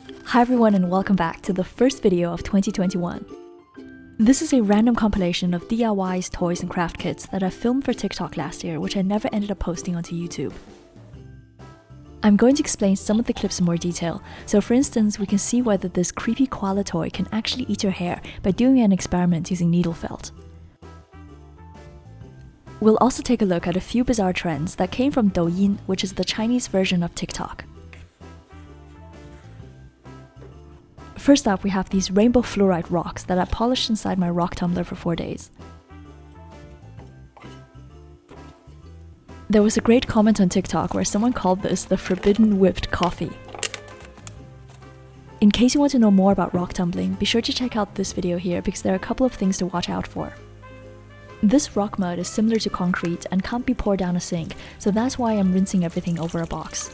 Hi everyone and welcome back to the first video of 2021. This is a random compilation of DIYs, toys and craft kits that I filmed for TikTok last year, which I never ended up posting onto YouTube. I'm going to explain some of the clips in more detail, so for instance we can see whether this creepy koala toy can actually eat your hair by doing an experiment using needle felt. We'll also take a look at a few bizarre trends that came from Douyin, which is the Chinese version of TikTok. First up, we have these rainbow fluorite rocks that I polished inside my rock tumbler for 4 days. There was a great comment on TikTok where someone called this the forbidden whipped coffee. In case you want to know more about rock tumbling, be sure to check out this video here because there are a couple of things to watch out for. This rock mud is similar to concrete and can't be poured down a sink, so that's why I'm rinsing everything over a box.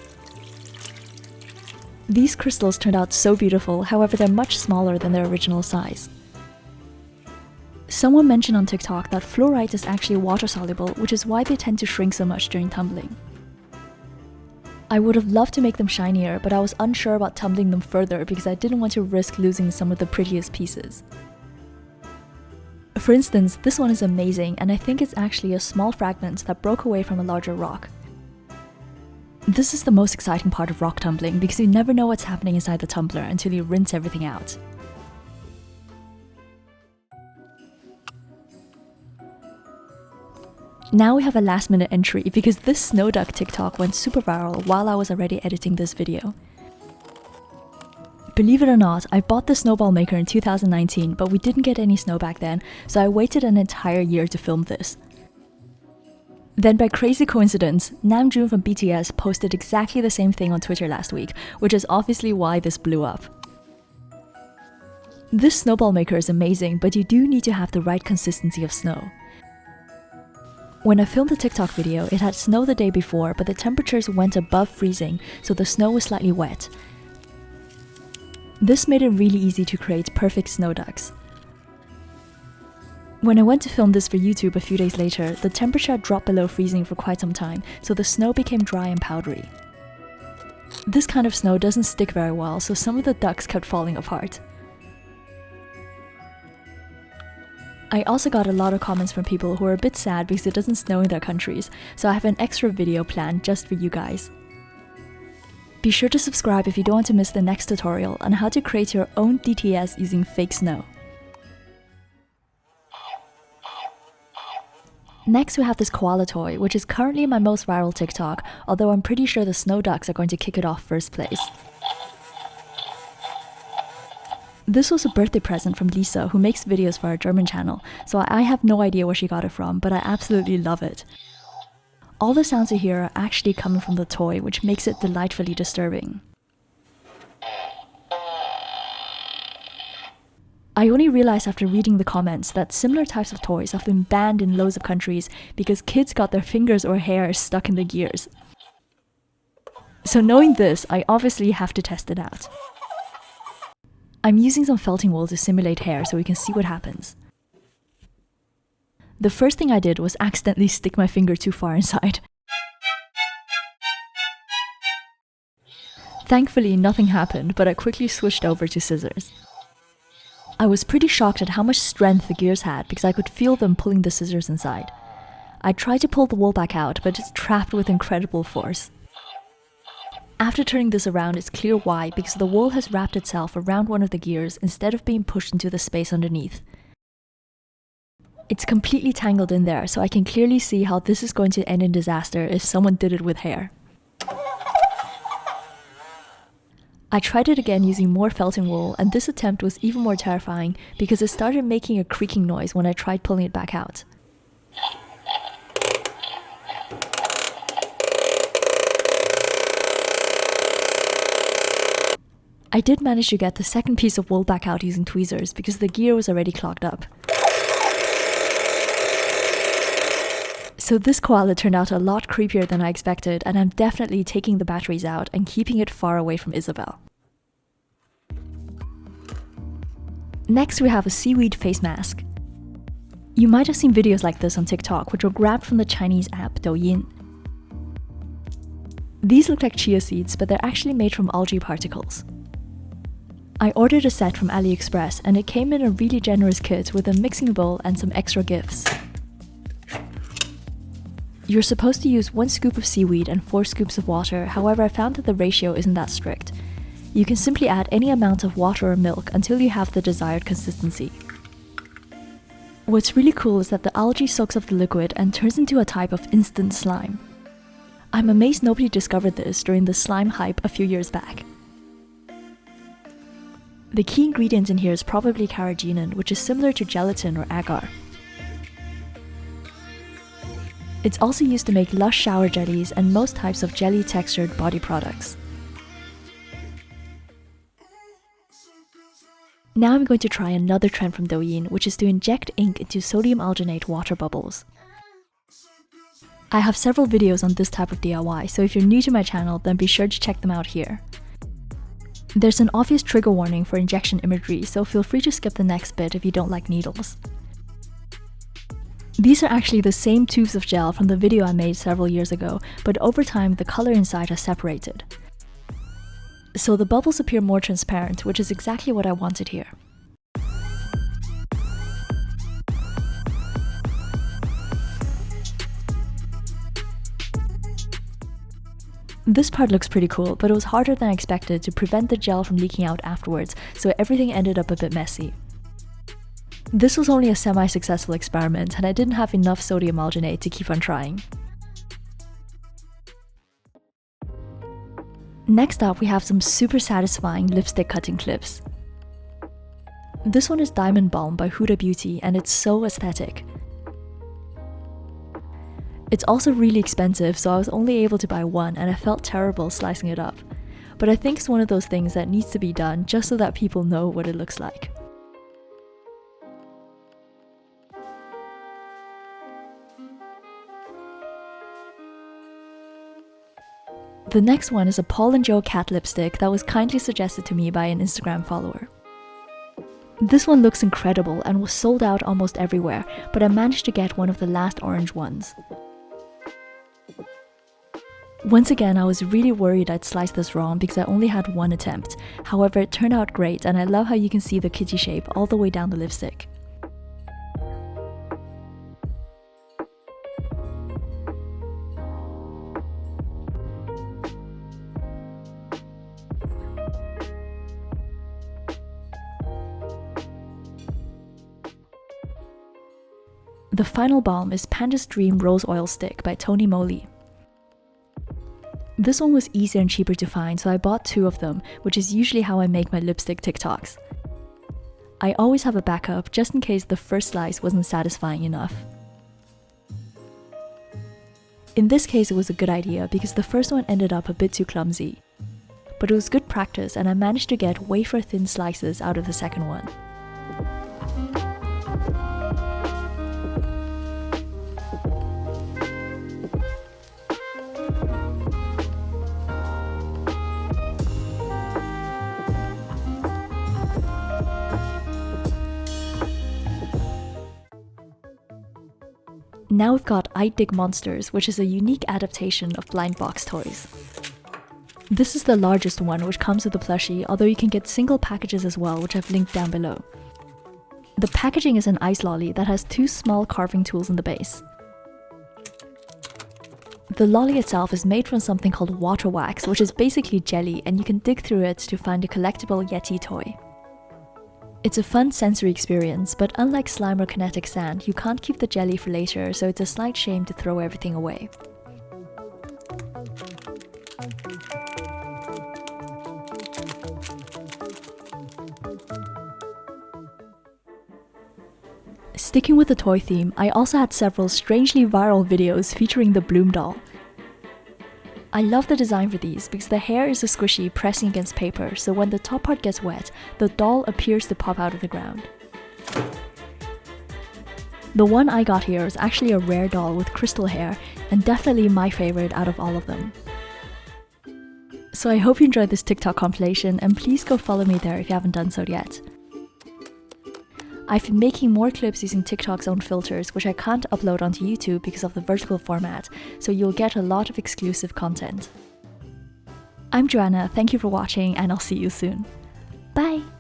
These crystals turned out so beautiful, however they're much smaller than their original size. Someone mentioned on TikTok that fluorite is actually water soluble, which is why they tend to shrink so much during tumbling. I would have loved to make them shinier, but I was unsure about tumbling them further because I didn't want to risk losing some of the prettiest pieces. For instance, this one is amazing and I think it's actually a small fragment that broke away from a larger rock. This is the most exciting part of rock tumbling because you never know what's happening inside the tumbler until you rinse everything out. Now we have a last minute entry because this snow duck TikTok went super viral while I was already editing this video. Believe it or not, I bought the snowball maker in 2019, but we didn't get any snow back then, so I waited an entire year to film this. Then by crazy coincidence, Namjoon from BTS posted exactly the same thing on Twitter last week, which is obviously why this blew up. This snowball maker is amazing, but you do need to have the right consistency of snow. When I filmed the TikTok video, it had snow the day before, but the temperatures went above freezing, so the snow was slightly wet. This made it really easy to create perfect snow ducks. When I went to film this for YouTube a few days later, the temperature had dropped below freezing for quite some time, so the snow became dry and powdery. This kind of snow doesn't stick very well, so some of the ducks kept falling apart. I also got a lot of comments from people who are a bit sad because it doesn't snow in their countries, so I have an extra video planned just for you guys. Be sure to subscribe if you don't want to miss the next tutorial on how to create your own DTS using fake snow. Next we have this koala toy, which is currently my most viral TikTok, although I'm pretty sure the snow ducks are going to kick it off first place. This was a birthday present from Lisa, who makes videos for our German channel, so I have no idea where she got it from, but I absolutely love it. All the sounds you hear are actually coming from the toy, which makes it delightfully disturbing. I only realized after reading the comments that similar types of toys have been banned in loads of countries because kids got their fingers or hair stuck in the gears. So knowing this, I obviously have to test it out. I'm using some felting wool to simulate hair so we can see what happens. The first thing I did was accidentally stick my finger too far inside. Thankfully, nothing happened, but I quickly switched over to scissors. I was pretty shocked at how much strength the gears had because I could feel them pulling the scissors inside. I tried to pull the wool back out, but it's trapped with incredible force. After turning this around, it's clear why, because the wool has wrapped itself around one of the gears instead of being pushed into the space underneath. It's completely tangled in there, so I can clearly see how this is going to end in disaster if someone did it with hair. I tried it again using more felting wool, and this attempt was even more terrifying because it started making a creaking noise when I tried pulling it back out. I did manage to get the second piece of wool back out using tweezers because the gear was already clogged up. So this koala turned out a lot creepier than I expected, and I'm definitely taking the batteries out and keeping it far away from Isabel. Next we have a seaweed face mask. You might have seen videos like this on TikTok, which were grabbed from the Chinese app Douyin. These look like chia seeds, but they're actually made from algae particles. I ordered a set from AliExpress and it came in a really generous kit with a mixing bowl and some extra gifts. You're supposed to use 1 scoop of seaweed and 4 scoops of water, however I found that the ratio isn't that strict. You can simply add any amount of water or milk until you have the desired consistency. What's really cool is that the algae soaks up the liquid and turns into a type of instant slime. I'm amazed nobody discovered this during the slime hype a few years back. The key ingredient in here is probably carrageenan, which is similar to gelatin or agar. It's also used to make lush shower jellies and most types of jelly-textured body products. Now I'm going to try another trend from Douyin, which is to inject ink into sodium alginate water bubbles. I have several videos on this type of DIY, so if you're new to my channel, then be sure to check them out here. There's an obvious trigger warning for injection imagery, so feel free to skip the next bit if you don't like needles. These are actually the same tubes of gel from the video I made several years ago, but over time the color inside has separated. So the bubbles appear more transparent, which is exactly what I wanted here. This part looks pretty cool, but it was harder than I expected to prevent the gel from leaking out afterwards, so everything ended up a bit messy. This was only a semi-successful experiment, and I didn't have enough sodium alginate to keep on trying. Next up, we have some super satisfying lipstick cutting clips. This one is Diamond Balm by Huda Beauty, and it's so aesthetic. It's also really expensive, so I was only able to buy one and I felt terrible slicing it up. But I think it's one of those things that needs to be done just so that people know what it looks like. The next one is a Paul & Joe cat lipstick that was kindly suggested to me by an Instagram follower. This one looks incredible and was sold out almost everywhere, but I managed to get one of the last orange ones. Once again, I was really worried I'd sliced this wrong because I only had one attempt. However, it turned out great, and I love how you can see the kitty shape all the way down the lipstick. The final balm is Panda's Dream Rose Oil Stick by Tony Moly. This one was easier and cheaper to find, so I bought 2 of them, which is usually how I make my lipstick TikToks. I always have a backup just in case the first slice wasn't satisfying enough. In this case, it was a good idea because the first one ended up a bit too clumsy. But it was good practice and I managed to get wafer-thin slices out of the second one. Now we've got I Dig Monsters, which is a unique adaptation of blind box toys. This is the largest one, which comes with a plushie, although you can get single packages as well, which I've linked down below. The packaging is an ice lolly that has 2 small carving tools in the base. The lolly itself is made from something called water wax, which is basically jelly, and you can dig through it to find a collectible Yeti toy. It's a fun sensory experience, but unlike slime or kinetic sand, you can't keep the jelly for later, so it's a slight shame to throw everything away. Sticking with the toy theme, I also had several strangely viral videos featuring the Blume doll. I love the design for these because the hair is a squishy pressing against paper, so when the top part gets wet, the doll appears to pop out of the ground. The one I got here is actually a rare doll with crystal hair, and definitely my favorite out of all of them. So I hope you enjoyed this TikTok compilation, and please go follow me there if you haven't done so yet. I've been making more clips using TikTok's own filters, which I can't upload onto YouTube because of the vertical format, so you'll get a lot of exclusive content. I'm Joanna, thank you for watching, and I'll see you soon. Bye!